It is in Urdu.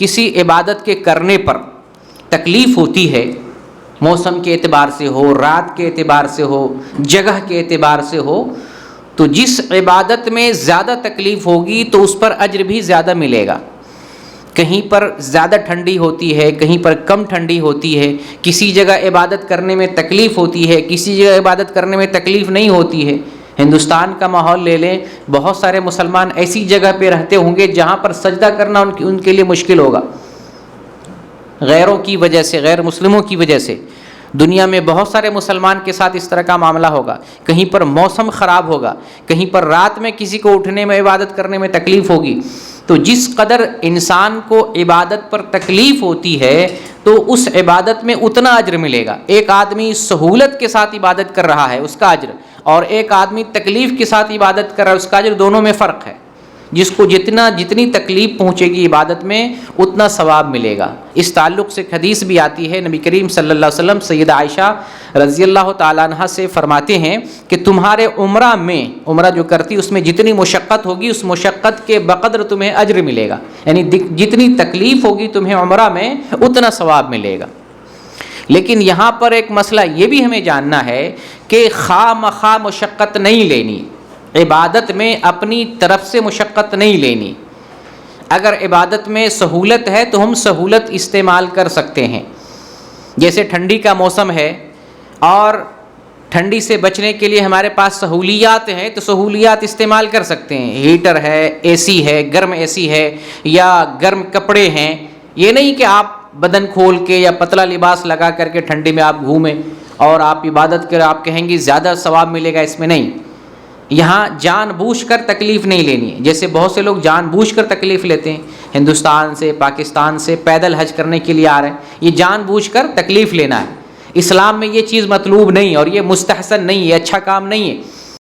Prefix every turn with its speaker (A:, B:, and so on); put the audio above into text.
A: کسی عبادت کے کرنے پر تکلیف ہوتی ہے، موسم کے اعتبار سے ہو، رات کے اعتبار سے ہو، جگہ کے اعتبار سے ہو، تو جس عبادت میں زیادہ تکلیف ہوگی تو اس پر اجر بھی زیادہ ملے گا۔ کہیں پر زیادہ ٹھنڈی ہوتی ہے، کہیں پر کم ٹھنڈی ہوتی ہے، کسی جگہ عبادت کرنے میں تکلیف ہوتی ہے، کسی جگہ عبادت کرنے میں تکلیف نہیں ہوتی ہے۔ ہندوستان کا ماحول لے لیں، بہت سارے مسلمان ایسی جگہ پہ رہتے ہوں گے جہاں پر سجدہ کرنا ان کے لیے مشکل ہوگا، غیروں کی وجہ سے، غیر مسلموں کی وجہ سے۔ دنیا میں بہت سارے مسلمان کے ساتھ اس طرح کا معاملہ ہوگا، کہیں پر موسم خراب ہوگا، کہیں پر رات میں کسی کو اٹھنے میں، عبادت کرنے میں تکلیف ہوگی۔ تو جس قدر انسان کو عبادت پر تکلیف ہوتی ہے تو اس عبادت میں اتنا اجر ملے گا۔ ایک آدمی سہولت کے ساتھ عبادت کر رہا ہے، اس کا اجر، اور ایک آدمی تکلیف کے ساتھ عبادت کر رہا ہے، اس کا اجر، دونوں میں فرق ہے۔ جس کو جتنی تکلیف پہنچے گی عبادت میں اتنا ثواب ملے گا۔ اس تعلق سے حدیث بھی آتی ہے، نبی کریم صلی اللہ علیہ وسلم سیدہ عائشہ رضی اللہ تعالیٰ عنہ سے فرماتے ہیں کہ تمہارے عمرہ میں، عمرہ جو کرتی اس میں جتنی مشقت ہوگی اس مشقت کے بقدر تمہیں اجر ملے گا، یعنی جتنی تکلیف ہوگی تمہیں عمرہ میں اتنا ثواب ملے گا۔ لیکن یہاں پر ایک مسئلہ یہ بھی ہمیں جاننا ہے کہ خواہ مخواہ مشقت نہیں لینی، عبادت میں اپنی طرف سے مشقت نہیں لینی۔ اگر عبادت میں سہولت ہے تو ہم سہولت استعمال کر سکتے ہیں، جیسے ٹھنڈی کا موسم ہے اور ٹھنڈی سے بچنے کے لیے ہمارے پاس سہولیات ہیں تو سہولیات استعمال کر سکتے ہیں، ہیٹر ہے، اے سی ہے، گرم اے سی ہے، یا گرم کپڑے ہیں۔ یہ نہیں کہ آپ بدن کھول کے یا پتلا لباس لگا کر کے ٹھنڈی میں آپ گھومیں اور آپ عبادت کریں، آپ کہیں گے زیادہ ثواب ملے گا، اس میں نہیں۔ یہاں جان بوجھ کر تکلیف نہیں لینی ہے، جیسے بہت سے لوگ جان بوجھ کر تکلیف لیتے ہیں، ہندوستان سے، پاکستان سے پیدل حج کرنے کے لیے آ رہے ہیں، یہ جان بوجھ کر تکلیف لینا ہے۔ اسلام میں یہ چیز مطلوب نہیں اور یہ مستحسن نہیں ہے، اچھا کام نہیں ہے۔